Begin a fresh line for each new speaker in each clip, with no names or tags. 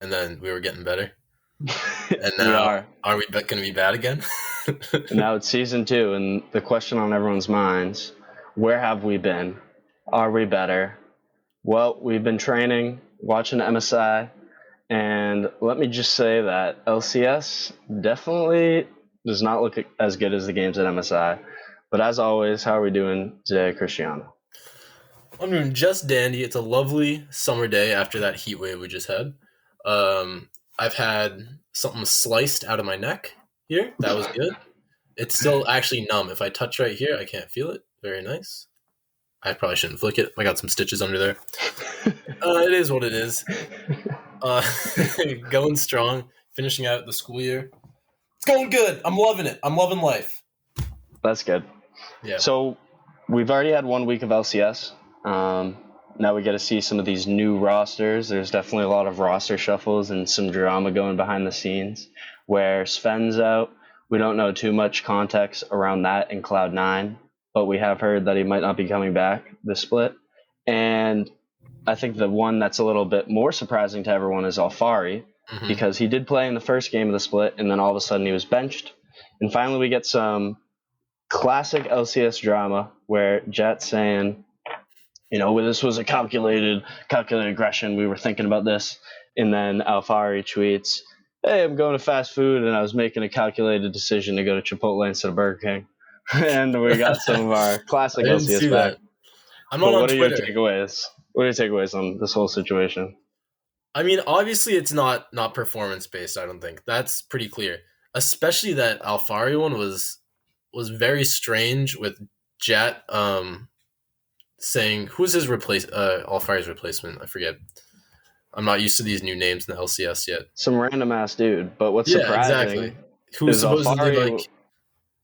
and then we were getting better. And
We
now, are we going to be bad again?
Now it's season 2, and the question on everyone's minds, where have we been? Are we better? Well, we've been training, watching MSI, and let me just say that LCS definitely does not look as good as the games at MSI. But as always, how are we doing today, Cristiano?
I'm doing just dandy. It's a lovely summer day after that heat wave we just had. I've had something sliced out of my neck here. That was good. It's still actually numb. If I touch right here, I can't feel it. Very nice. I probably shouldn't flick it. I got some stitches under there. It is what it is. Going strong, finishing out the school year. It's going good. I'm loving it. I'm loving life.
That's good.
Yeah.
So we've already had 1 week of LCS. Now we get to see some of these new rosters. There's definitely a lot of roster shuffles and some drama going behind the scenes where Sven's out. We don't know too much context around that in Cloud9, but we have heard that he might not be coming back this split. And I think the one that's a little bit more surprising to everyone is Alfari, because he did play in the first game of the split, and then all of a sudden he was benched. And finally we get some classic LCS drama where Jet's saying, this was a calculated aggression. We were thinking about this. And then Alfari tweets, hey, I'm going to fast food, and I was making a calculated decision to go to Chipotle instead of Burger King. And we got some of our classic LCS back.
I'm not on Twitter.
What are your takeaways? What are your takeaways on this whole situation?
I mean, obviously it's not performance-based, I don't think. That's pretty clear. Especially that Alfari one was very strange with Jet saying, who's his Alfari's replacement? I forget. I'm not used to these new names in the LCS yet.
Some random ass dude, but what's surprising?
Exactly. Who's supposedly
Alfari,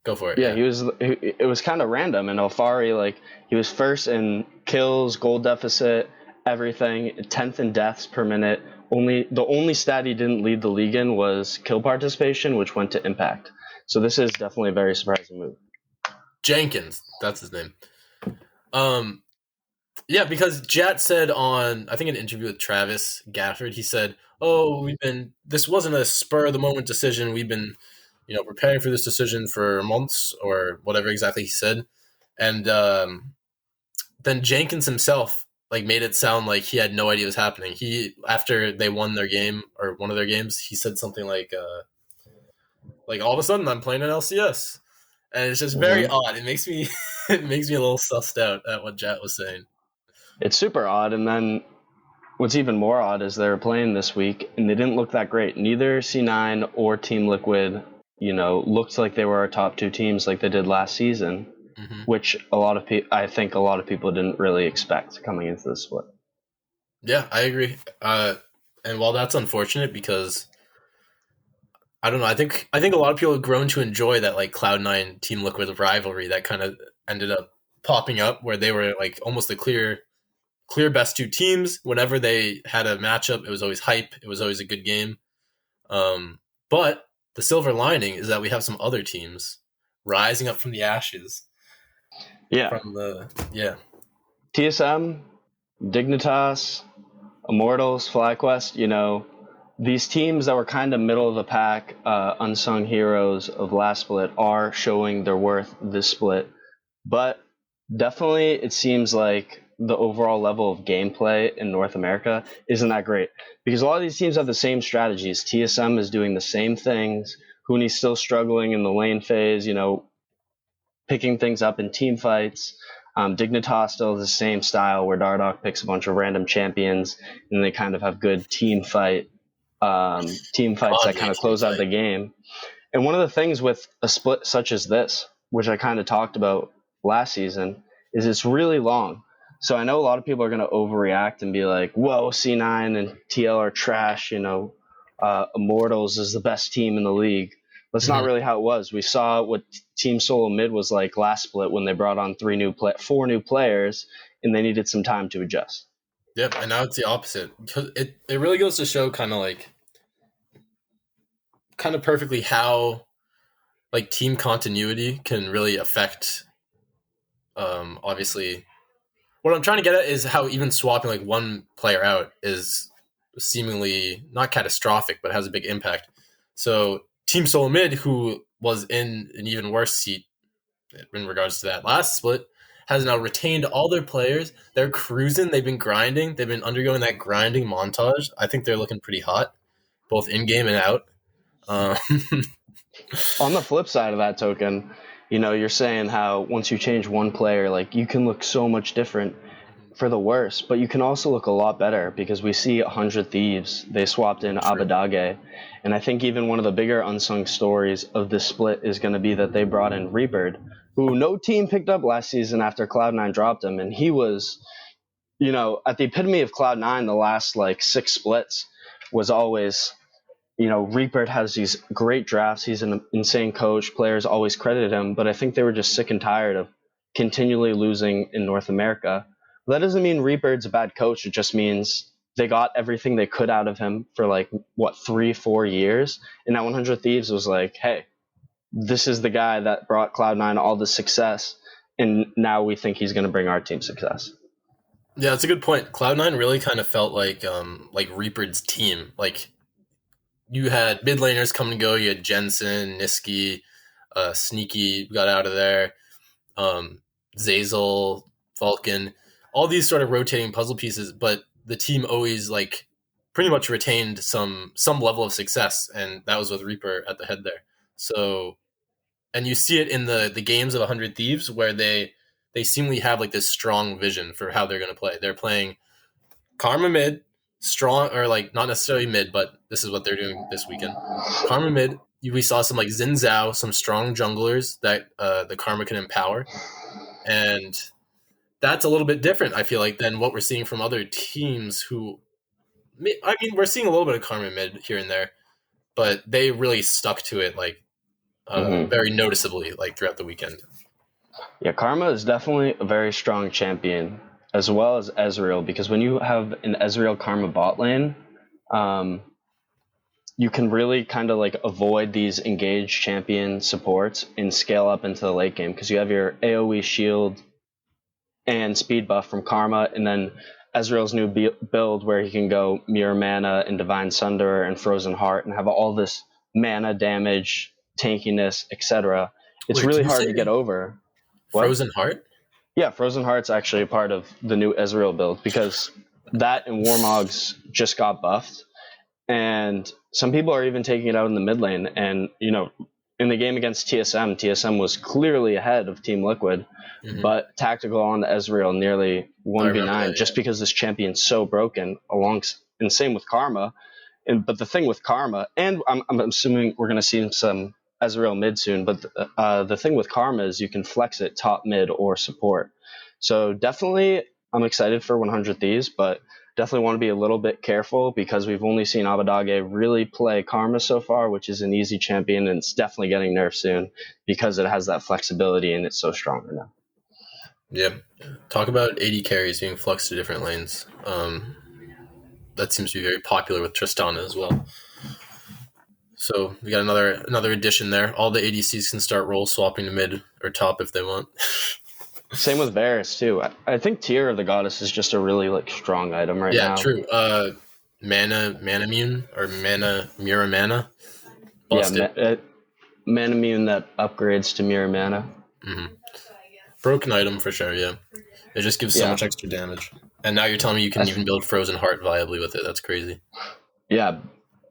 go for it.
Yeah, it was kind of random, and Alfari, he was first in kills, goal deficit, everything, 10th in deaths per minute. The only stat he didn't lead the league in was kill participation, which went to Impact. So this is definitely a very surprising move. Jenkins,
that's his name. Yeah, because Jet said on, I think, an interview with Travis Gafford, he said, this wasn't a spur of the moment decision. We've been, preparing for this decision for months, or whatever exactly he said. And then Jenkins himself made it sound like he had no idea what was happening. After they won their game, or one of their games, he said something like all of a sudden I'm playing an LCS. And it's just very odd. It makes me a little sussed out at what Jet was saying.
It's super odd. And then what's even more odd is they were playing this week and they didn't look that great. Neither C9 or Team Liquid, looked like they were our top 2 teams like they did last season, which I think a lot of people didn't really expect coming into the split.
Yeah, I agree. And while that's unfortunate because I don't know, I think a lot of people have grown to enjoy that Cloud9 Team Liquid rivalry that kind of ended up popping up, where they were almost the clear best 2 teams. Whenever they had a matchup, it was always hype. It was always a good game. But the silver lining is that we have some other teams rising up from the ashes.
Yeah. TSM, Dignitas, Immortals, FlyQuest, these teams that were kind of middle of the pack, unsung heroes of last split are showing their worth this split. But definitely it seems like the overall level of gameplay in North America isn't that great, because a lot of these teams have the same strategies. TSM is doing the same things. Huni's still struggling in the lane phase, picking things up in team fights. Dignitas still has the same style where Dardoch picks a bunch of random champions and they kind of have good team fights that kind of close out the game. And one of the things with a split such as this, which I kind of talked about last season, is it's really long. So I know a lot of people are going to overreact and be like, whoa, C9 and TL are trash, Immortals is the best team in the league. That's not really how it was. We saw what Team Solo Mid was like last split when they brought on 4 new players, and they needed some time to adjust.
Yep, and now it's the opposite. It really goes to show kind of perfectly how team continuity can really affect, obviously. What I'm trying to get at is how even swapping one player out is seemingly not catastrophic, but has a big impact. So Team Solomid, who was in an even worse seat in regards to that last split, has now retained all their players. They're cruising. They've been grinding. They've been undergoing that grinding montage. I think they're looking pretty hot, both in game and out. Uh,
On the flip side of that token, you're saying how once you change one player, like you can look so much different for the worse, but you can also look a lot better because we see 100 Thieves. They swapped in
True.
Abadage. And I think even one of the bigger unsung stories of this split is going to be that they brought in Reapered, who no team picked up last season after Cloud9 dropped him. And he was, at the epitome of Cloud9, the last like 6 splits was always, Reaper has these great drafts. He's an insane coach. Players always credited him, but I think they were just sick and tired of continually losing in North America. That doesn't mean Reaper's a bad coach. It just means they got everything they could out of him for 3-4 years. And now 100 Thieves was like, hey, this is the guy that brought Cloud9 all the success, and now we think he's going to bring our team success.
Yeah, that's a good point. Cloud9 really kind of felt like Reaper's team. Like, you had mid laners come and go. You had Jensen, Niski, Sneaky got out of there, Zazel, Vulcan, all these sort of rotating puzzle pieces. But the team always pretty much retained some level of success, and that was with Reaper at the head there. So, and you see it in the games of 100 Thieves where they seemingly have this strong vision for how they're going to play. They're playing Karma mid, strong, or not necessarily mid, but this is what they're doing this weekend. Karma mid, we saw some Xin Zhao, some strong junglers that the Karma can empower. And that's a little bit different, I feel like, than what we're seeing from other teams who, we're seeing a little bit of Karma mid here and there, but they really stuck to it very noticeably throughout the weekend.
Yeah, Karma is definitely a very strong champion, as well as Ezreal, because when you have an Ezreal Karma bot lane, you can really kind of avoid these engaged champion supports and scale up into the late game, because you have your AoE shield and speed buff from Karma, and then Ezreal's new build where he can go Mirror Mana and Divine Sunder and Frozen Heart and have all this mana damage, tankiness, etc. It's really hard to get over.
Frozen Heart?
Yeah, Frozen Heart's actually a part of the new Ezreal build, because that and Warmogs just got buffed. And some people are even taking it out in the mid lane. And, in the game against TSM was clearly ahead of Team Liquid, but Tactical on the Ezreal nearly 1v9 just because this champion's so broken, and same with Karma. But the thing with Karma, and I'm assuming we're going to see some Ezreal mid soon, but the thing with Karma is you can flex it top, mid, or support. So definitely I'm excited for 100 Thieves, but definitely want to be a little bit careful because we've only seen Abadage really play Karma so far, which is an easy champion, and it's definitely getting nerfed soon because it has that flexibility and it's so strong right now.
Yep. Talk about AD carries being flexed to different lanes. That seems to be very popular with Tristana as well. So we got another addition there. All the ADCs can start role swapping to mid or top if they want.
Same with Varus too. I think Tear of the Goddess is just a really strong item right now.
Yeah, true. Mana immune or Mirror Mana.
Busted. Yeah, Mana immune that upgrades to Mirror Mana.
Mm-hmm. Broken item for sure. Yeah, it just gives so much extra damage. And now you're telling me you can even build Frozen Heart viably with it. That's crazy.
Yeah,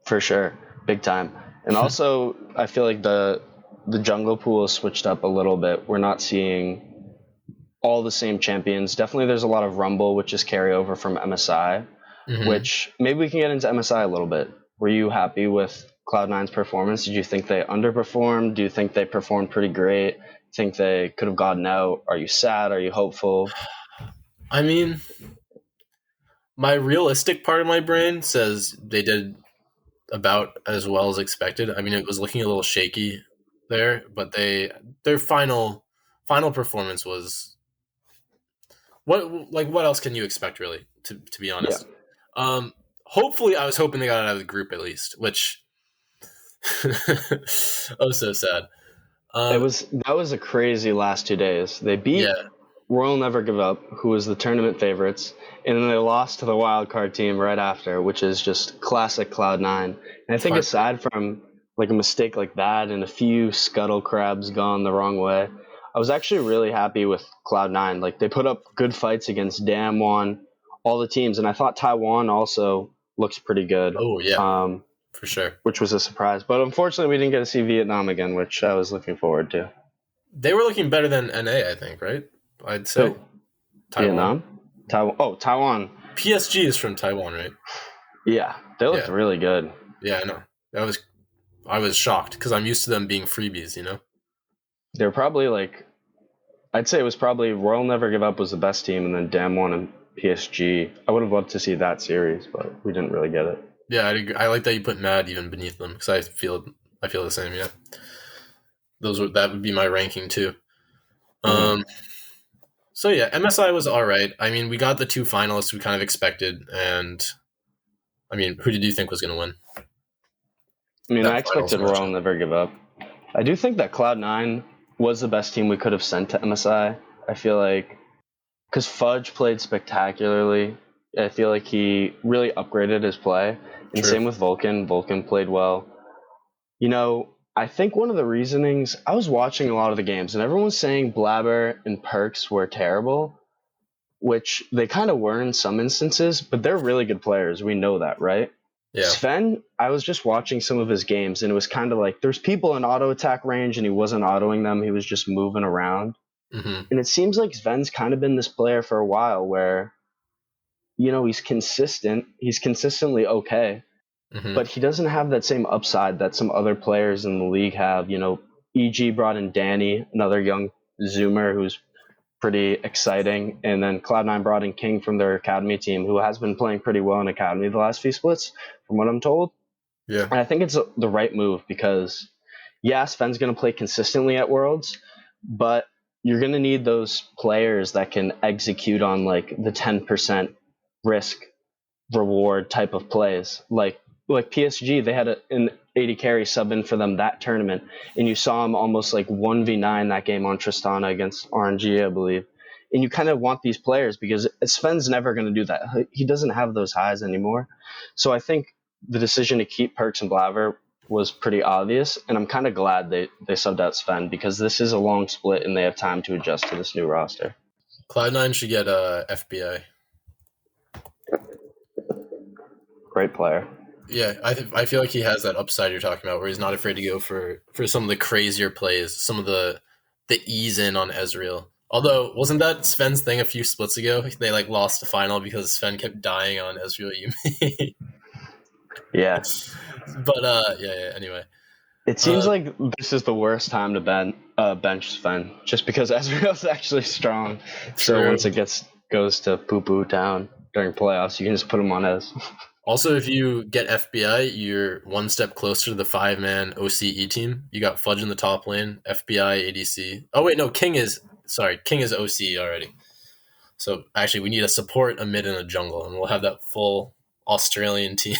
for sure. Big time. And also, I feel like the jungle pool has switched up a little bit. We're not seeing all the same champions. Definitely there's a lot of Rumble, which is carryover from MSI, which maybe we can get into MSI a little bit. Were you happy with Cloud9's performance? Did you think they underperformed? Do you think they performed pretty great? Think they could have gotten out? Are you sad? Are you hopeful?
I mean, my realistic part of my brain says they did about as well as expected. I mean, it was looking a little shaky there, but their final performance was what else can you expect, really, to be honest? Yeah. Hopefully, I was hoping they got out of the group at least, which oh, so sad.
That was a crazy last 2 days. They beat Royal Never Give Up, who was the tournament favorites, and then they lost to the wild card team right after, which is just classic Cloud9. And I think
Hard.
aside from like a mistake like that and a few scuttle crabs gone the wrong way, I was actually really happy with Cloud9. Like they put up good fights against Damwon, all the teams, and I thought Taiwan also looks pretty good.
Oh yeah, for sure.
Which was a surprise. But unfortunately, we didn't get to see Vietnam again, which I was looking forward to.
They were looking better than NA, I think, right? I'd say.
Who? Vietnam? Taiwan. Oh, Taiwan.
PSG is from Taiwan, right?
Yeah, they looked really good.
Yeah, I know. I was shocked because I'm used to them being freebies, you know?
They're probably like, I'd say it was probably Royal Never Give Up was the best team, and then Damwon and PSG. I would have loved to see that series, but we didn't really get it.
Yeah, I like that you put Mad even beneath them because I feel the same. Yeah, that would be my ranking too. So yeah, MSI was all right. I mean, we got the 2 finalists we kind of expected, and I mean, who did you think was going to win?
I mean, I expected Royal Never Give Up. I do think that Cloud9 was the best team we could have sent to MSI. I feel like because Fudge played spectacularly. I feel like he really upgraded his play. And Same with Vulcan. Vulcan played well. You know, I think one of the reasonings, I was watching a lot of the games, and everyone was saying Blabber and Perks were terrible, which they kind of were in some instances, but they're really good players. We know that, right?
Yeah.
Sven, I was just watching some of his games, and it was kind of like there's people in auto attack range, and he wasn't autoing them. He was just moving around.
Mm-hmm.
And it seems like Sven's kind of been this player for a while where, you know, he's consistent. He's consistently okay.
Mm-hmm.
But he doesn't have that same upside that some other players in the league have. You know, EG brought in Danny, another young Zoomer who's pretty exciting. And then Cloud9 brought in King from their academy team, who has been playing pretty well in academy the last few splits, from what I'm told.
Yeah.
And I think it's the right move because, yeah, Sven's going to play consistently at Worlds, but you're going to need those players that can execute on like the 10% risk reward type of plays. Like PSG, they had an 80 carry sub in for them that tournament, and you saw him almost like 1v9 that game on Tristana against RNG, I believe. And you kind of want these players because Sven's never going to do that. He doesn't have those highs anymore. So I think the decision to keep Perks and Blaver was pretty obvious, and I'm kind of glad they subbed out Sven because this is a long split and they have time to adjust to this new roster.
Cloud9 should get FBI.
Great player.
Yeah, I feel like he has that upside you're talking about, where he's not afraid to go for some of the crazier plays, some of the ease in on Ezreal. Although, wasn't that Sven's thing a few splits ago? They like lost the final because Sven kept dying on Ezreal Yuumi.
Yeah.
But yeah. Anyway,
it seems like this is the worst time to bench Sven, just because Ezreal's actually strong. So once it goes to poo-poo town during playoffs, you can just put him on Ez.
Also, if you get FBI, you're one step closer to the 5-man OCE team. You got Fudge in the top lane, FBI, ADC. Oh wait, no, King is OCE already. So actually, we need a support, a mid, and a jungle, and we'll have that full Australian team.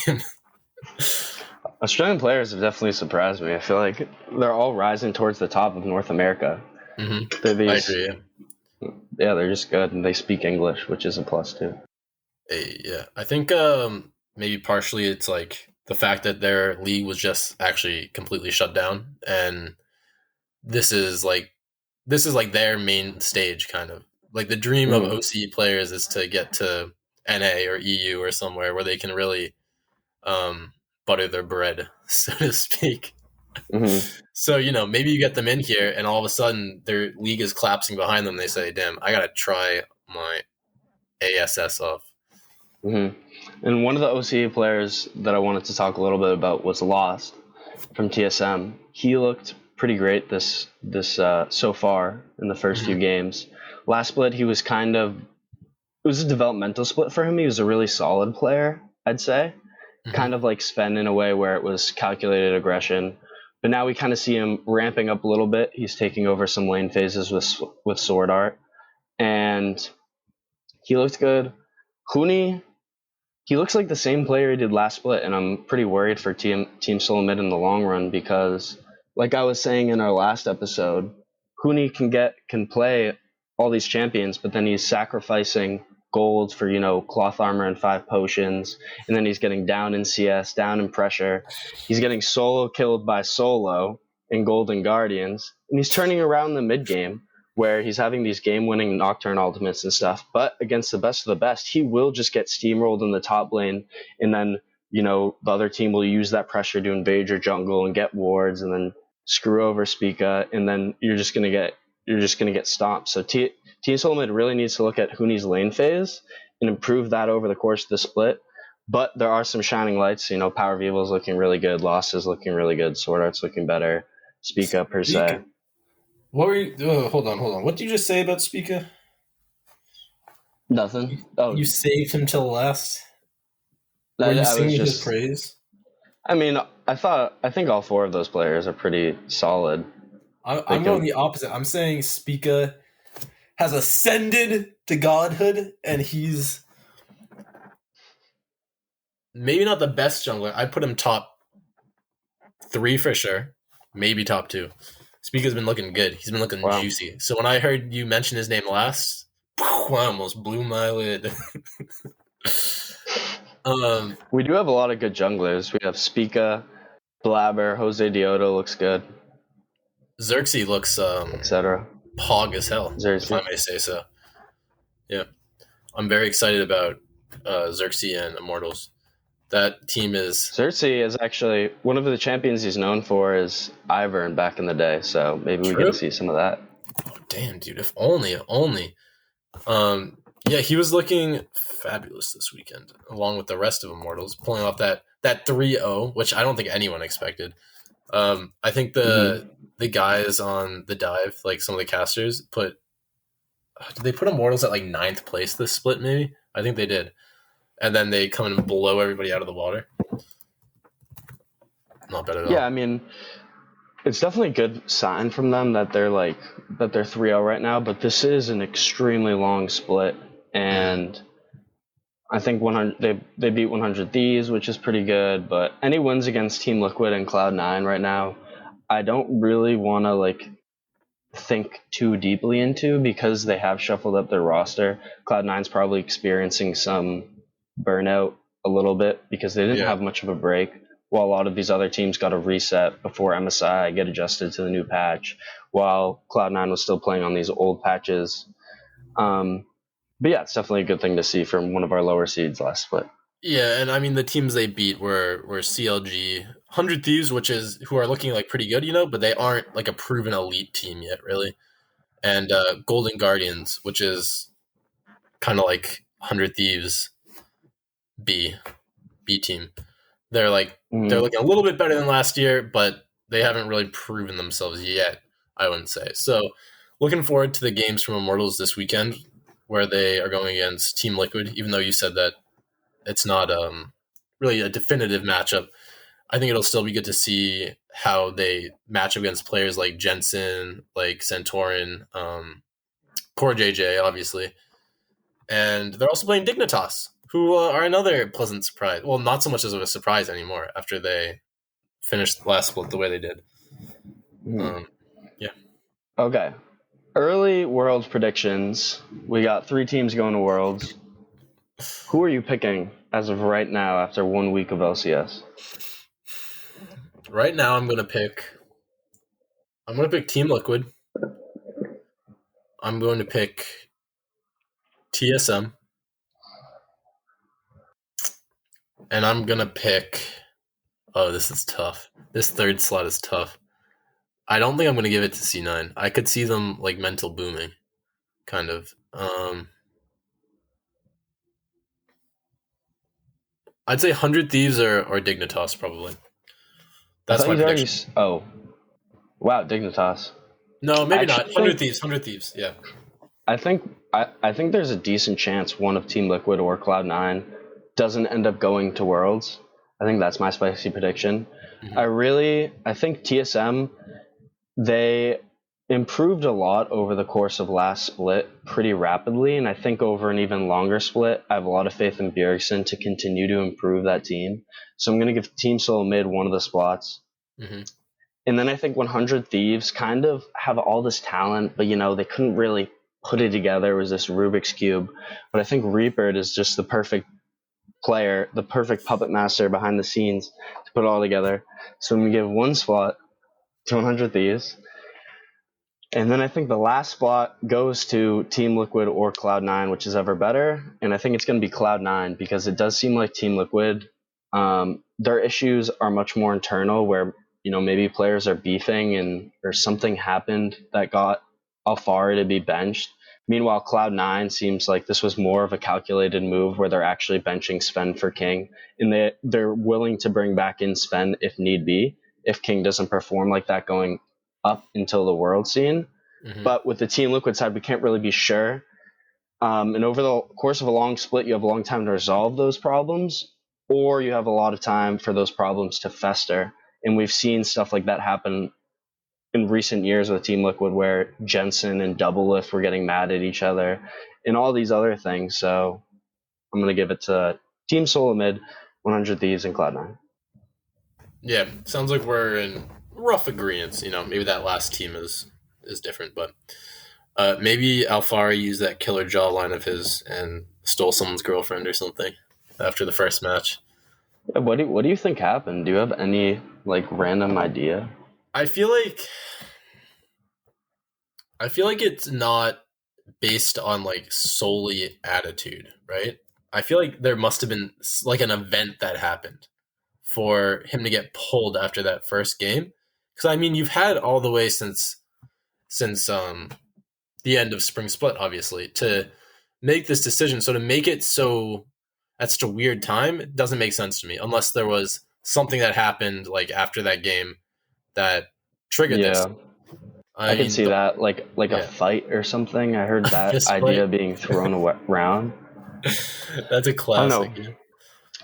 Australian players have definitely surprised me. I feel like they're all rising towards the top of North America.
Mm-hmm. I agree.
Yeah, they're just good, and they speak English, which is a plus too.
Yeah, I think maybe partially it's like the fact that their league was just actually completely shut down, and this is like their main stage, kind of like the dream of OCE players is to get to NA or EU or somewhere where they can really butter their bread, so to speak.
Mm-hmm.
So, you know, maybe you get them in here and all of a sudden their league is collapsing behind them. They say, damn, I got to try my ASS off.
Mm-hmm. And one of the OCE players that I wanted to talk a little bit about was Lost from TSM. He looked pretty great this so far in the first few games. Last split, he was it was a developmental split for him. He was a really solid player, I'd say. Kind of like Sven in a way where it was calculated aggression. But now we kind of see him ramping up a little bit. He's taking over some lane phases with Sword Art. And he looked good. Huni, he looks like the same player he did last split, and I'm pretty worried for Team Solo Mid in the long run because, like I was saying in our last episode, Huni can play all these champions, but then he's sacrificing gold for, cloth armor and 5 potions, and then he's getting down in CS, down in pressure. He's getting solo killed by solo in Golden Guardians, and he's turning around the mid game where he's having these game-winning Nocturne ultimates and stuff, but against the best of the best, he will just get steamrolled in the top lane, and then, the other team will use that pressure to invade your jungle and get wards, and then screw over Spica, and then you're just gonna get stomped. So Team Solomid really needs to look at Huni's lane phase and improve that over the course of the split. But there are some shining lights. Power of Evil is looking really good. Lost is looking really good. Sword Art's looking better. Spica per se.
What were you? Oh, hold on. What did you just say about Spica?
Nothing.
You saved him till last. Were you singing his praise?
I mean, I think all 4 of those players are pretty solid.
I'm going the opposite. I'm saying Spica has ascended to godhood, and he's maybe not the best jungler. I'd put him top 3 for sure, maybe top 2. Spica's been looking good. He's been looking juicy. So when I heard you mention his name last, I almost blew my lid.
We do have a lot of good junglers. We have Spica, Blabber, Jose Diodo looks good.
Xerxes looks
etc.
Pog as hell, if I may say so. Yeah. I'm very excited about Xerxes and Immortals. That team is...
Xerxes is actually... One of the champions he's known for is Ivern back in the day, so maybe we get to see some of that.
Oh, damn, dude. If only. Yeah, he was looking fabulous this weekend, along with the rest of Immortals, pulling off that 3-0, which I don't think anyone expected. I think the guys on the dive, like some of the casters, did they put Immortals at like 9th place this split, maybe? I think they did. And then they come and blow everybody out of the water. Not bad at all.
Yeah, I mean, it's definitely a good sign from them that they're 3-0 right now, but this is an extremely long split, and I think they beat 100 Thieves, which is pretty good, but any wins against Team Liquid and Cloud9 right now, I don't really want to think too deeply into, because they have shuffled up their roster. Cloud9's probably experiencing some burnout a little bit because they didn't have much of a break, while a lot of these other teams got a reset before MSI get adjusted to the new patch, while Cloud9 was still playing on these old patches. But yeah, it's definitely a good thing to see from one of our lower seeds last split.
Yeah, and I mean the teams they beat were CLG, 100 Thieves, who are looking pretty good, but they aren't a proven elite team yet, really. And Golden Guardians, which is kind of like 100 Thieves B team. They're they're looking a little bit better than last year, but they haven't really proven themselves yet, I wouldn't say. So looking forward to the games from Immortals this weekend, where they are going against Team Liquid, even though you said that it's not really a definitive matchup. I think it'll still be good to see how they match up against players like Jensen, like Santorin, Core JJ, obviously. And they're also playing Dignitas, who are another pleasant surprise. Well, not so much as of a surprise anymore after they finished last split the way they did. Yeah.
Okay. Early Worlds predictions. We got 3 teams going to Worlds. Who are you picking as of right now after 1 week of LCS?
Right now, I'm gonna pick Team Liquid. I'm going to pick TSM. And I'm gonna pick... Oh, this is tough. This third slot is tough. I don't think I'm gonna give it to C9. I could see them mental booming, kind of. I'd say 100 Thieves or Dignitas, probably. That's my prediction.
Oh. Wow, Dignitas.
No, maybe not. 100 Thieves, yeah. I
think there's a decent chance one of Team Liquid or Cloud9 doesn't end up going to Worlds. I think that's my spicy prediction. Mm-hmm. I think TSM, they improved a lot over the course of last split pretty rapidly, and I think over an even longer split, I have a lot of faith in Bjergsen to continue to improve that team. So I'm going to give Team Solo Mid one of the spots. Mm-hmm. And then I think 100 Thieves kind of have all this talent, but they couldn't really put it together was this Rubik's Cube. But I think Reaper is just the perfect player, the perfect puppet master behind the scenes to put it all together. So I'm going to give one spot to 100 Thieves. And then I think the last spot goes to Team Liquid or Cloud9, which is ever better. And I think it's going to be Cloud9 because it does seem like Team Liquid, their issues are much more internal where, maybe players are beefing and or something happened that got Alfari to be benched. Meanwhile, Cloud9 seems like this was more of a calculated move where they're actually benching Sven for King. And they're willing to bring back in Sven if need be, if King doesn't perform like that going up until the world scene.
Mm-hmm.
But with the Team Liquid side, we can't really be sure. And over the course of a long split, you have a long time to resolve those problems, or you have a lot of time for those problems to fester. And we've seen stuff like that happen in recent years with Team Liquid where Jensen and DoubleBuffs were getting mad at each other and all these other things. So I'm going to give it to Team Solamid, 100 Thieves, and Cloud9.
Yeah, sounds like we're in rough agreements. Maybe that last team is different, but maybe Alfari used that killer jawline of his and stole someone's girlfriend or something after the first match.
Yeah, what do you think happened? Do you have any random idea?
I feel like it's not based on solely attitude, right? I feel like there must have been an event that happened for him to get pulled after that first game. Because you've had all the way since the end of Spring Split, obviously, to make this decision. So to make it so at such a weird time, it doesn't make sense to me unless there was something that happened after that game that triggered this.
I could see that, a fight or something. I heard that idea being thrown around.
That's a classic.
I don't know.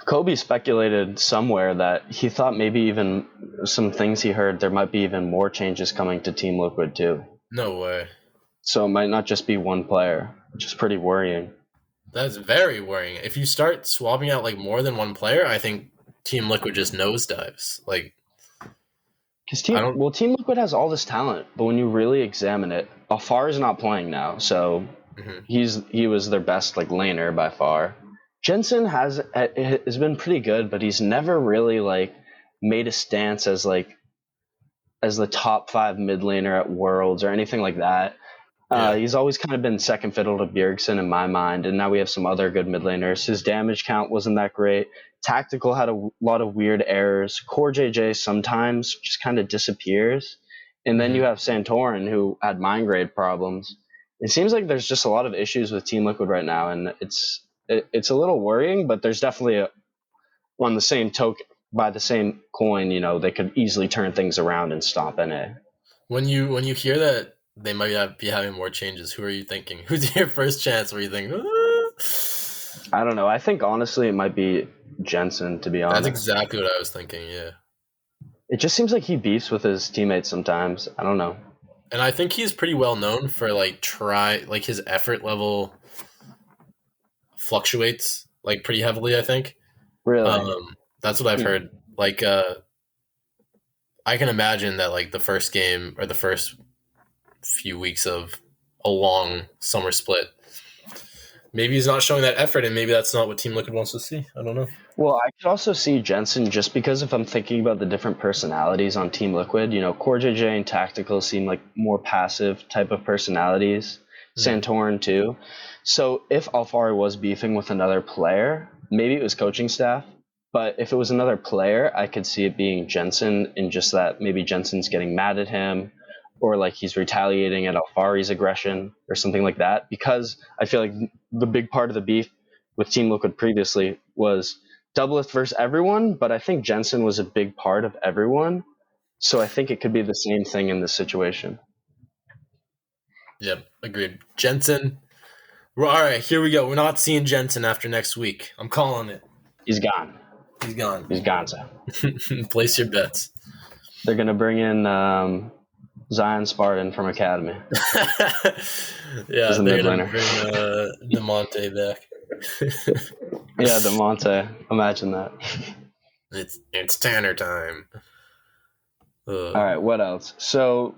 Kobe speculated somewhere that he thought maybe even some things he heard, there might be even more changes coming to Team Liquid too.
No way.
So it might not just be one player, which is pretty worrying.
That's very worrying. If you start swapping out more than one player, I think Team Liquid just nosedives.
Because Team Liquid has all this talent, but when you really examine it, Alfar is not playing now, so he was their best laner by far. Jensen has been pretty good, but he's never really made a stance as the top 5 mid laner at Worlds or anything like that. He's always kind of been second fiddle to Bjergsen in my mind, and now we have some other good mid laners. His damage count wasn't that great. Tactical had a lot of weird errors. Core JJ sometimes just kind of disappears. And then you have Santorin, who had mind grade problems. It seems like there's just a lot of issues with Team Liquid right now, and it's a little worrying, but there's definitely on the same token, by the same coin, they could easily turn things around and stop NA.
When you hear that they might be having more changes, who are you thinking? Who's your first chance where you think,
I don't know. I think, honestly, it might be Jensen, to be honest.
That's exactly what I was thinking, yeah.
It just seems like he beefs with his teammates sometimes. I don't know.
And I think he's pretty well known for, his effort level fluctuates, pretty heavily, I think.
Really?
That's what I've heard. I can imagine that, the first game or the first few weeks of a long summer split, maybe he's not showing that effort, and maybe that's not what Team Liquid wants to see. I don't know.
Well, I could also see Jensen just because if I'm thinking about the different personalities on Team Liquid, Core JJ and Tactical seem like more passive type of personalities. Santorin too. So if Alfari was beefing with another player, maybe it was coaching staff. But if it was another player, I could see it being Jensen, in just that maybe Jensen's getting mad at him, or he's retaliating at Alfari's aggression or something like that. Because I feel like the big part of the beef with Team Liquid previously was DoubleBuffs versus everyone, but I think Jensen was a big part of everyone. So I think it could be the same thing in this situation.
Yep, agreed. Jensen. All right, here we go. We're not seeing Jensen after next week. I'm calling it.
He's gone.
He's gone.
He's gonzo.
Place your bets.
They're going to bring in Zion Spartan from Academy.
Yeah, they're going to bring DeMonte back.
Yeah, DeMonte. Imagine that.
It's Tanner time.
All right, what else? So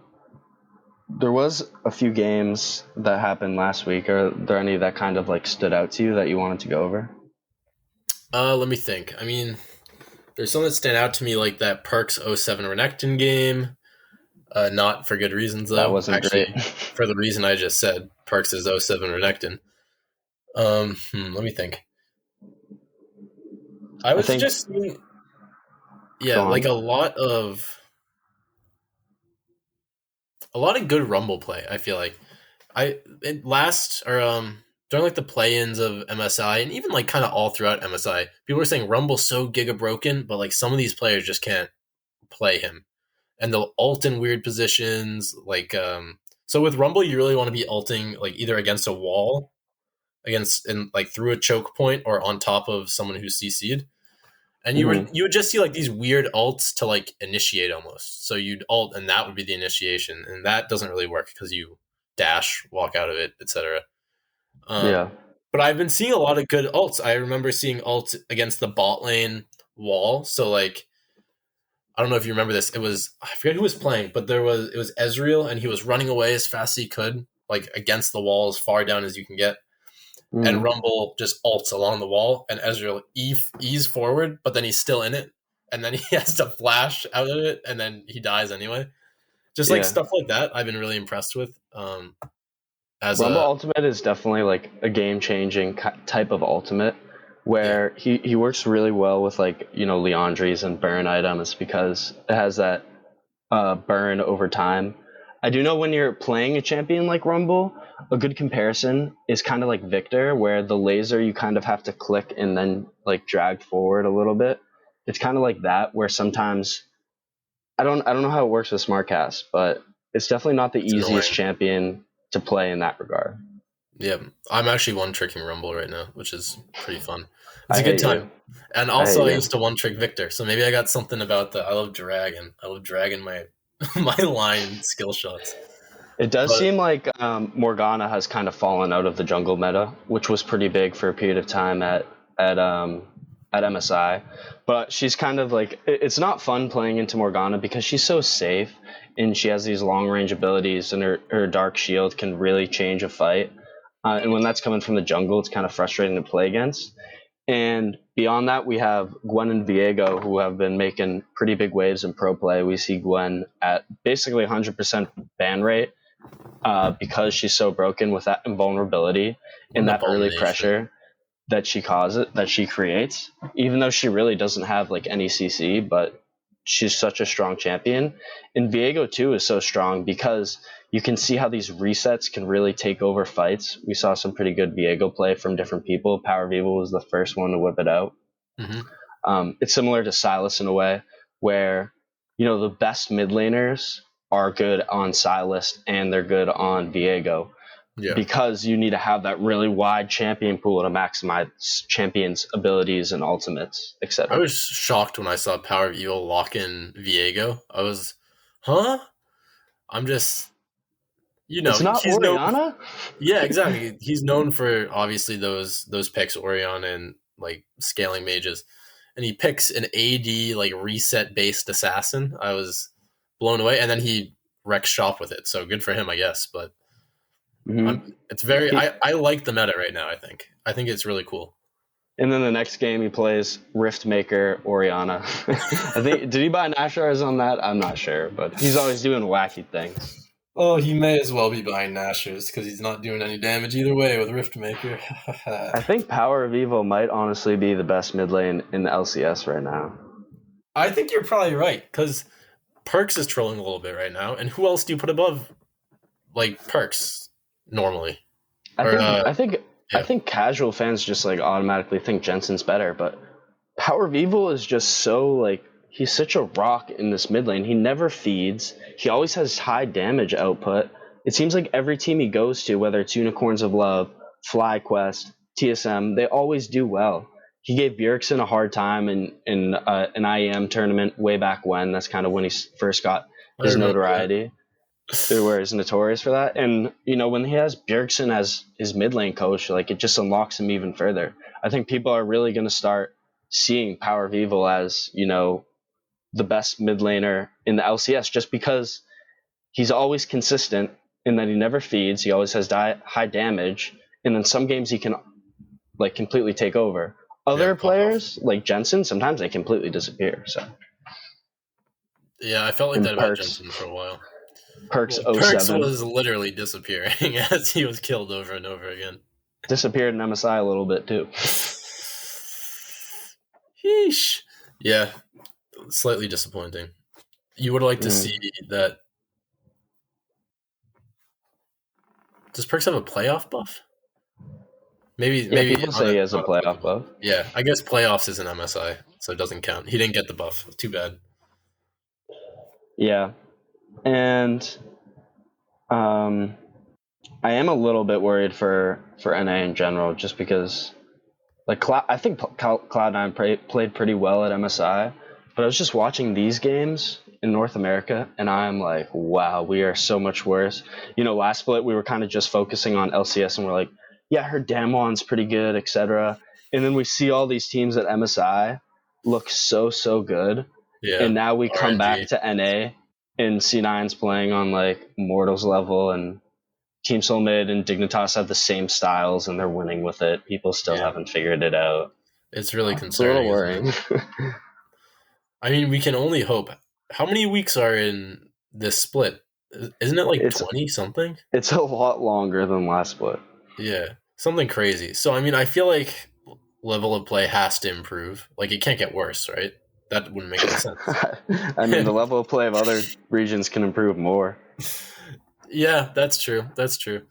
There was a few games that happened last week. Are there any that kind of like stood out to you that you wanted to go over?
Let me think. I mean, there's some that stand out to me, like that Perks '07 Renekton game. Not for good reasons,
That
though.
wasn't great.
Actually, for the reason I just said, Perks is '07 Renekton. Let me think. I
I
was
think.
just seeing, yeah,
Go
like
on.
a lot of good Rumble play. I feel like last or during like the play-ins of MSI and even like kind of all throughout MSI, people were saying Rumble's so giga broken, but like some of these players just can't play him, and they'll ult in weird positions. So with Rumble, you really want to be ulting like either against a wall, against and like through a choke point, or on top of someone who's CC'd. And
Hmm.
you would just see like these weird ults to like initiate almost. So you'd ult and that would be the initiation, and that doesn't really work because you dash, walk out of it, etc.
Yeah.
But I've been seeing a lot of good ults. I remember seeing ults against the bot lane wall. So like I don't know if you remember this. It was I forget who was playing, but it was Ezreal and he was running away as fast as he could, like against the wall as far down as you can get. And
Hmm.
Rumble just ults along the wall, and Ezreal ease forward, but then he's still in it, and then he has to flash out of it, and then he dies anyway. Just like
Yeah.
stuff like that, I've been really impressed with. As
Rumble
a
Ultimate is definitely like a game changing type of ultimate
Yeah,
where he works really well with like, Leandries and burn items because it has that burn over time. I do know when you're playing a champion like Rumble, a good comparison is kind of like Victor, where the laser you kind of have to click and then like drag forward a little bit. It's kind of like that, where sometimes I don't know how it works with Smartcast, but it's definitely not the
it's
easiest
annoying.
champion to play in that regard.
Yeah, I'm actually one tricking Rumble right now, which is pretty fun. It's
I
a good
hate
time.
you.
And
I hate
also, I
you.
used to one trick Victor, so maybe I got something about the. I love Dragon. I love Dragon my my line skill shots.
It does
But
seem like Morgana has kind of fallen out of the jungle meta, which was pretty big for a period of time at um, at MSI. But she's kind of like it's not fun playing into Morgana because she's so safe and she has these long range abilities, and her dark shield can really change a fight. And when that's coming from the jungle, it's kind of frustrating to play against. And beyond that, we have Gwen and Viego, who have been making pretty big waves in pro play. We see Gwen at basically 100% ban rate because she's so broken with that invulnerability
what
and
an
that early
abomination!
pressure that she creates, even though she really doesn't have like any CC, but she's such a strong champion. And Viego too is so strong because you can see how these resets can really take over fights. We saw some pretty good Viego play from different people. Power Vivo was the first one to whip it out.
Hmm.
It's similar to Silas in a way, where the best mid laners are good on Silas and they're good on Viego
Yeah.
because you need to have that really wide champion pool to maximize champions' abilities and ultimates,
I
etc.
was shocked when I saw Power of Evil lock in Viego. I was, huh? I'm just,
It's not
he's known.
Oriana.
Yeah, exactly. He's known for obviously those picks, Orion and like scaling mages, and he picks an AD like reset based assassin. I was blown away, and then he wrecks shop with it. So good for him, I guess. But
Mm-hmm.
it's very,
He,
I like the meta right now. I think it's really cool.
and then the next game he plays Riftmaker Oriana. I think did he buy Nashars on that? I'm not sure, but he's always doing wacky things.
Oh, he may as well be buying Nashers because he's not doing any damage either way with Riftmaker.
I think Power of Evil might honestly be the best mid lane in the LCS right now.
I think you're probably right because Perks is trolling a little bit right now, and who else do you put above like Perks normally?
I
Or
think I think I
yeah,
think casual fans just like automatically think Jensen's better, but Power of Evil is just so like he's such a rock in this mid lane. He never feeds. He always has high damage output. It seems like every team he goes to, whether it's Unicorns of Love, FlyQuest, TSM, they always do well. He gave Bjergsen a hard time in an IEM tournament way back when. That's kind of when he first got
I
his
remember that.
notoriety, where he's notorious for that. And when he has Bjergsen as his mid lane coach, like it just unlocks him even further. I think people are really going to start seeing Power of Evil as the best mid laner in the LCS, just because he's always consistent in that he never feeds. He always has high damage, and in some games he can like completely take over. Other
pop off.
players like Jensen, sometimes they completely disappear. So
Yeah, I felt like
and
that about Jensen for a while.
Perks
Well, Perks
07
was literally disappearing as he was killed over and over again.
disappeared in MSI a little bit too.
Yeesh. Yeah, slightly disappointing. You would like to see that. Does Perks have a playoff buff? Maybe
People say he has a playoff buff.
Yeah, I guess playoffs is an MSI, so it doesn't count. He didn't get the buff. Too bad.
Yeah, and I am a little bit worried for NA in general, just because like I think Cloud9 played pretty well at MSI, but I was just watching these games in North America, and I'm like, wow, we are so much worse. Last split we were kind of just focusing on LCS, and we're like, yeah, her Damon's pretty good, etc. And then we see all these teams at MSI look so good, and now we come back to NA, and C9's playing on like Mortals level, and Team Soulmate and Dignitas have the same styles, and they're winning with it. People still haven't figured it out.
It's really concerning.
It's a little worrying.
I mean, we can only hope. How many weeks are in this split? Isn't it like 20 something?
It's a lot longer than last split.
Yeah, something crazy. So, I mean, I feel like level of play has to improve. Like, it can't get worse, right? That wouldn't make any sense.
I mean, the level of play of other regions can improve more.
Yeah, that's true. That's true.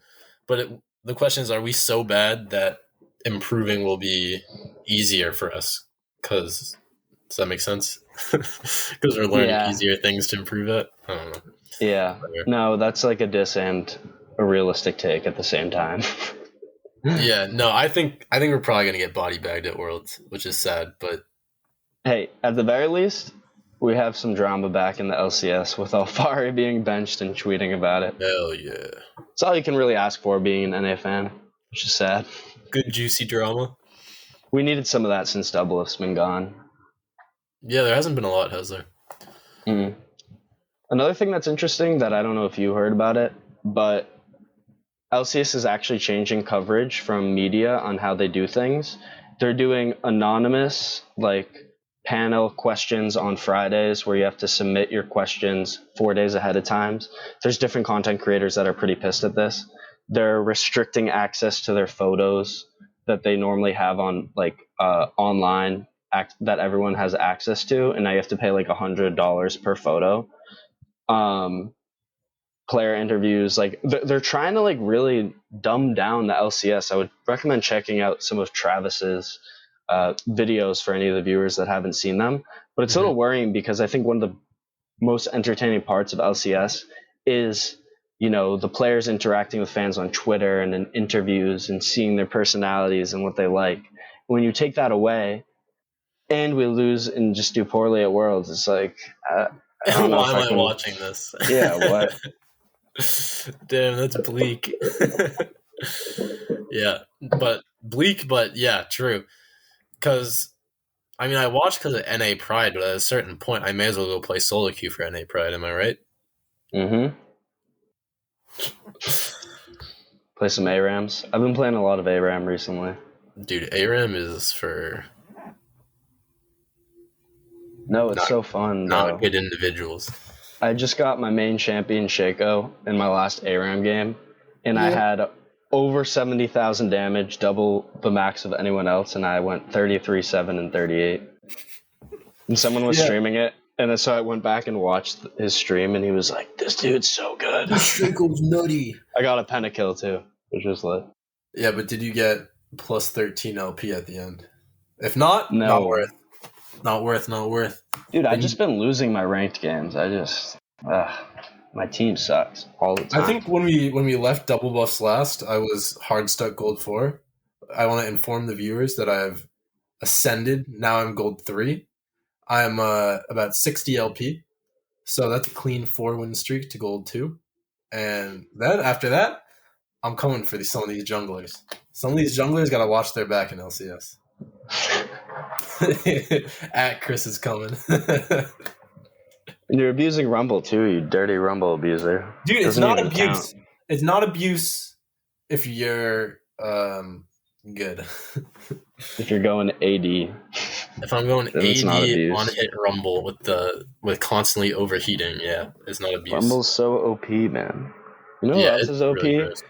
But the question is, are we so bad that improving will be easier for us? Does that make sense? Because we're learning easier things to improve at? I don't know.
Yeah. No, that's like a diss and a realistic take at the same time.
Yeah, no, I think we're probably going to get body bagged at Worlds, which is sad, but
hey, at the very least, we have some drama back in the LCS with Alfari being benched and tweeting about it.
Hell yeah.
It's all you can really ask for being an NA fan, which is sad.
Good juicy drama.
We needed some of that since DoubleBuffs been gone.
Yeah, there hasn't been a lot, has there?
Mm-hmm. Another thing that's interesting that I don't know if you heard about it, but LCS is actually changing coverage from media on how they do things. They're doing anonymous, like, panel questions on Fridays where you have to submit your questions 4 days ahead of time. There's different content creators that are pretty pissed at this. They're restricting access to their photos that they normally have on like online that everyone has access to, and now you have to pay like $100 per photo. Player interviews, like they're trying to like really dumb down the LCS. I would recommend checking out some of Travis's videos for any of the viewers that haven't seen them. But it's a little worrying because I think one of the most entertaining parts of LCS is, the players interacting with fans on Twitter and in interviews and seeing their personalities and what they like. When you take that away and we lose and just do poorly at Worlds, it's like, I don't know.
Why am I watching this?
Yeah, what?
Damn, that's bleak. Yeah, but bleak, but yeah, true. Because, I mean, I watched because of NA Pride, but at a certain point, I may as well go play solo queue for NA Pride. Am I right?
Mm-hmm. Play some ARAMs. I've been playing a lot of ARAM recently.
Dude, ARAM is for...
No, it's so fun.
Not good individuals.
I just got my main champion, Shaco, in my last ARAM game, and I had over 70,000 damage, double the max of anyone else, and I went 33, 7, and 38. And someone was streaming it, and so I went back and watched his stream, and he was like, this dude's so good.
This Shaco's nutty.
I got a pentakill, too, which was lit.
Yeah, but did you get plus 13 LP at the end? If not,
no.
Not worth. Not worth.
Dude, I've just been losing my ranked games. My team sucks all the time.
I think when we left DoubleBuffs last, I was hard stuck gold 4. I want to inform the viewers that I've ascended. Now I'm gold 3. I'm about 60 LP. So that's a clean 4-win streak to gold 2. And then after that, I'm coming for some of these junglers. Some of these junglers got to watch their back in LCS. At Chris is coming.
And you're abusing Rumble too, you dirty Rumble abuser.
Dude, it's
Doesn't
not
even count.
abuse. It's not abuse if you're good.
If you're going AD,
If I'm going
then it's not
AD on
abuse.
hit Rumble with constantly overheating, yeah, it's not abuse.
Rumble's so OP, man. You know who
Yeah,
else
it's
is OP?
really gross.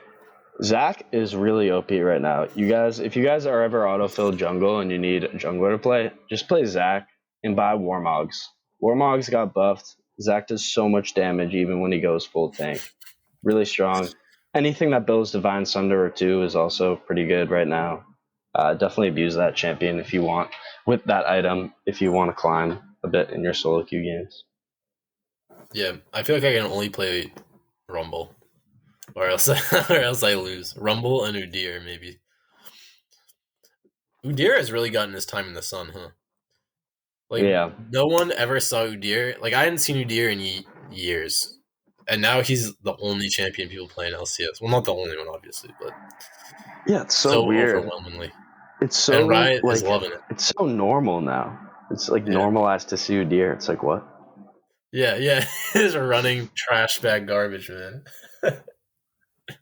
Zach is really OP right now. You guys, if you guys are ever autofilled jungle and you need a jungler to play, just play Zach and buy Warmogs. Warmogs got buffed. Zach does so much damage even when he goes full tank. Really strong. Anything that builds Divine Sunder or 2 is also pretty good right now. Definitely abuse that champion if you want with that item if you want to climb a bit in your solo queue games.
Yeah, I feel like I can only play Rumble, or else I lose. Rumble and Udyr maybe. Udyr has really gotten his time in the sun, huh? Like,
Yeah.
no one ever saw Udyr. Like, I hadn't seen Udyr in years, and now he's the only champion people play in LCS. Well, not the only one, obviously, but
Yeah, it's so
so
weird.
overwhelmingly.
It's
And
so
Riot is
like
loving it.
it's so normal now. It's like
Yeah,
normalized to see deer. It's like what?
yeah. He's running trash bag garbage, man.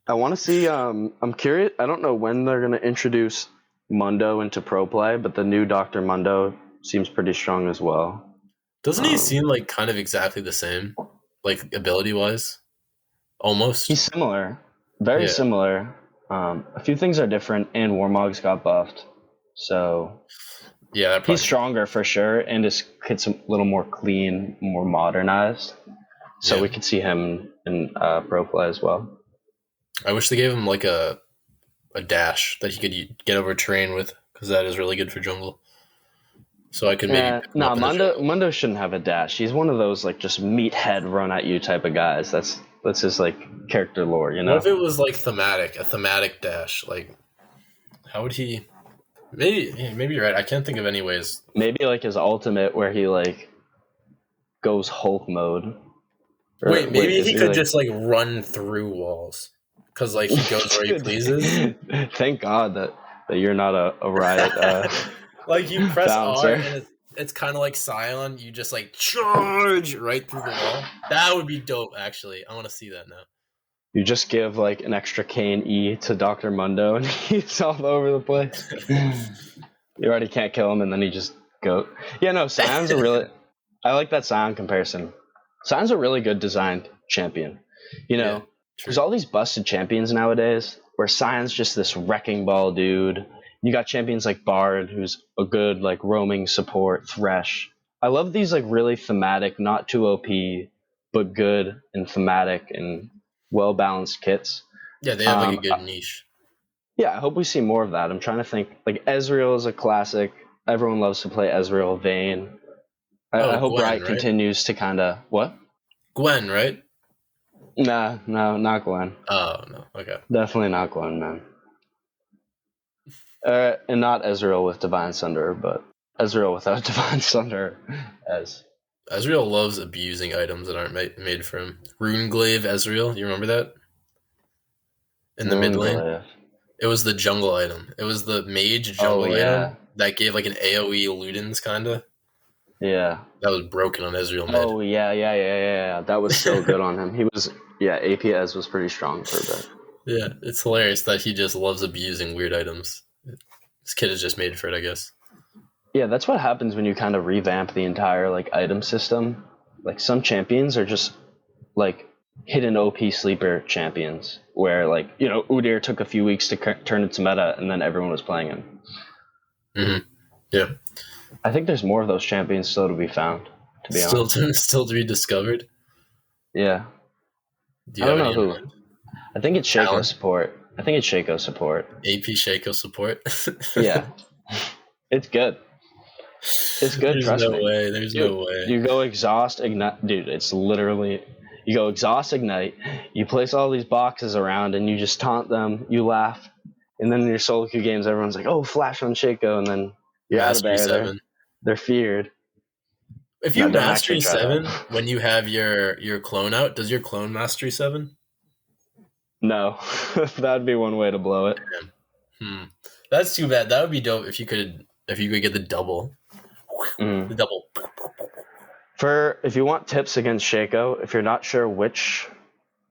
I want to see. I'm curious. I don't know when they're gonna introduce Mundo into pro play, but the new Doctor Mundo seems pretty strong as well.
Doesn't he seem like kind of exactly the same, like ability wise? Almost.
He's similar, very
Yeah.
similar. A few things are different, and Warmogs got buffed, so
Yeah, that
he's
probably.
stronger for sure, and his kit's a little more clean, more modernized. So
Yeah.
we could see him in pro play as well.
I wish they gave him like a dash that he could get over terrain with, because that is really good for jungle. So I could maybe pick him up in the jungle.
Mundo shouldn't have a dash. He's one of those like just meathead run at you type of guys. That's his like character lore, you know.
What if it was like a thematic dash? Like, how would he? Maybe you're right. I can't think of any ways.
Maybe like his ultimate where he like goes Hulk mode.
Wait, maybe
is
he could just like run through walls, because like he goes where he pleases.
Thank God that you're not a Riot.
Like you press
bouncer.
R and it's kind of like Scion. You just like charge right through the wall. That would be dope. Actually, I want to see that now.
You just give like an extra K and E to Dr. Mundo and he's all over the place. You already can't kill him and then he just go. Yeah, no, Scion's a really. I like that Scion comparison. Scion's a really good designed champion. You know,
Yeah,
there's all these busted champions nowadays where Scion's just this wrecking ball dude. You got champions like Bard, who's a good like roaming support, Thresh. I love these like really thematic, not too OP, but good and thematic and well balanced kits.
Yeah, they have like a good niche.
Yeah, I hope we see more of that. I'm trying to think. Like Ezreal is a classic. Everyone loves to play Ezreal. Vayne. I hope
Gwen,
Riot
right?
continues to kind of what?
Gwen, right?
Nah, no, not Gwen.
Oh no, okay.
Definitely not Gwen, man. And not Ezreal with Divine Sunder, but Ezreal without Divine Sunder as.
Ezreal loves abusing items that aren't made for him. Runeglaive Ezreal, you remember that? In the mid lane? It was the jungle item. It was the mage jungle item that gave like an AoE Ludens, kinda.
Yeah.
That was broken on Ezreal mid.
Oh, yeah. That was so good on him. He was, APS was pretty strong for a bit.
Yeah, it's hilarious that he just loves abusing weird items. This kid is just made for it, I guess.
Yeah, that's what happens when you kind of revamp the entire like item system. Like some champions are just like hidden OP sleeper champions, where like Udyr took a few weeks to turn into meta, and then everyone was playing him.
Mm-hmm. Yeah,
I think there's more of those champions still to be found. To be honest,
still to be discovered.
Yeah,
I don't know who.
I think it's Shaco support. AP
Shaco support.
Yeah, it's good. It's good. Trust me.
There's no way.
You go exhaust ignite, dude. It's literally you go exhaust ignite. You place all these boxes around, and you just taunt them. You laugh, and then in your solo queue games, everyone's like, "Oh, flash on Shaco," and then you're
Mastery
out of there.
7.
They're feared.
If you mastery 7 when you have your clone out, does your clone mastery 7?
No, that'd be one way to blow it.
That's too bad. That would be dope if you could get the double. The double.
If you want tips against Shaco, if you're not sure which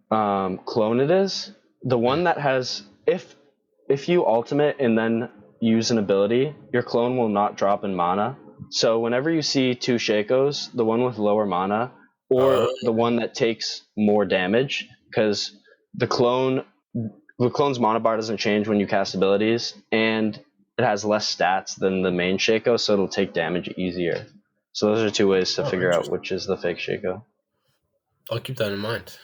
clone it is, the one that has if you ultimate and then use an ability, your clone will not drop in mana. So whenever you see two Shacos, the one with lower mana or the one that takes more damage, because the clone's mana bar doesn't change when you cast abilities, and it has less stats than the main Shaco, so it'll take damage easier. So those are two ways to figure out which is the fake Shaco.
I'll keep that in mind.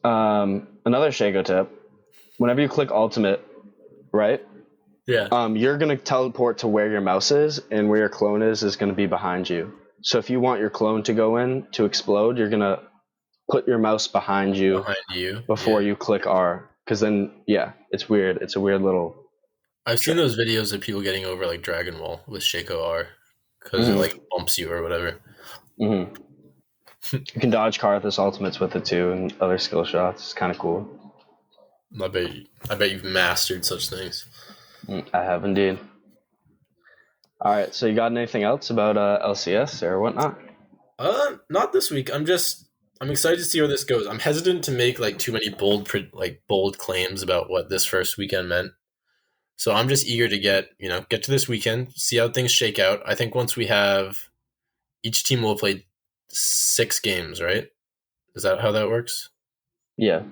Another Shaco tip: whenever you click ultimate, right?
Yeah.
You're gonna teleport to where your mouse is, and where your clone is gonna be behind you. So if you want your clone to go in to explode, you're gonna put your mouse behind you before you click R. Because then, it's weird. It's a weird little.
I've seen those videos of people getting over like Dragon Wall with Shaco R because it like bumps you or whatever.
Mm-hmm. You can dodge Karthus ultimates with it too, and other skill shots. It's kind of cool.
I bet you've mastered such things.
I have indeed. All right, so you got anything else about LCS or whatnot?
Not this week. I'm excited to see where this goes. I'm hesitant to make like too many bold claims about what this first weekend meant. So I'm just eager to get to this weekend, see how things shake out. I think once we have each team will have played 6 games, right? Is that how that works?
Yeah.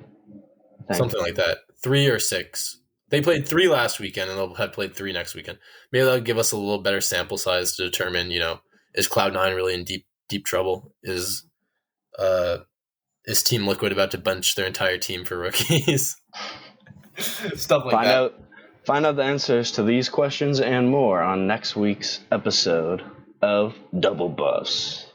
Something like that. 3 or 6. They played 3 last weekend, and they'll have played 3 next weekend. Maybe that'll give us a little better sample size to determine, is Cloud9 really in deep trouble? Is Team Liquid about to bench their entire team for rookies? Stuff like that.
Find out the answers to these questions and more on next week's episode of DoubleBuffs.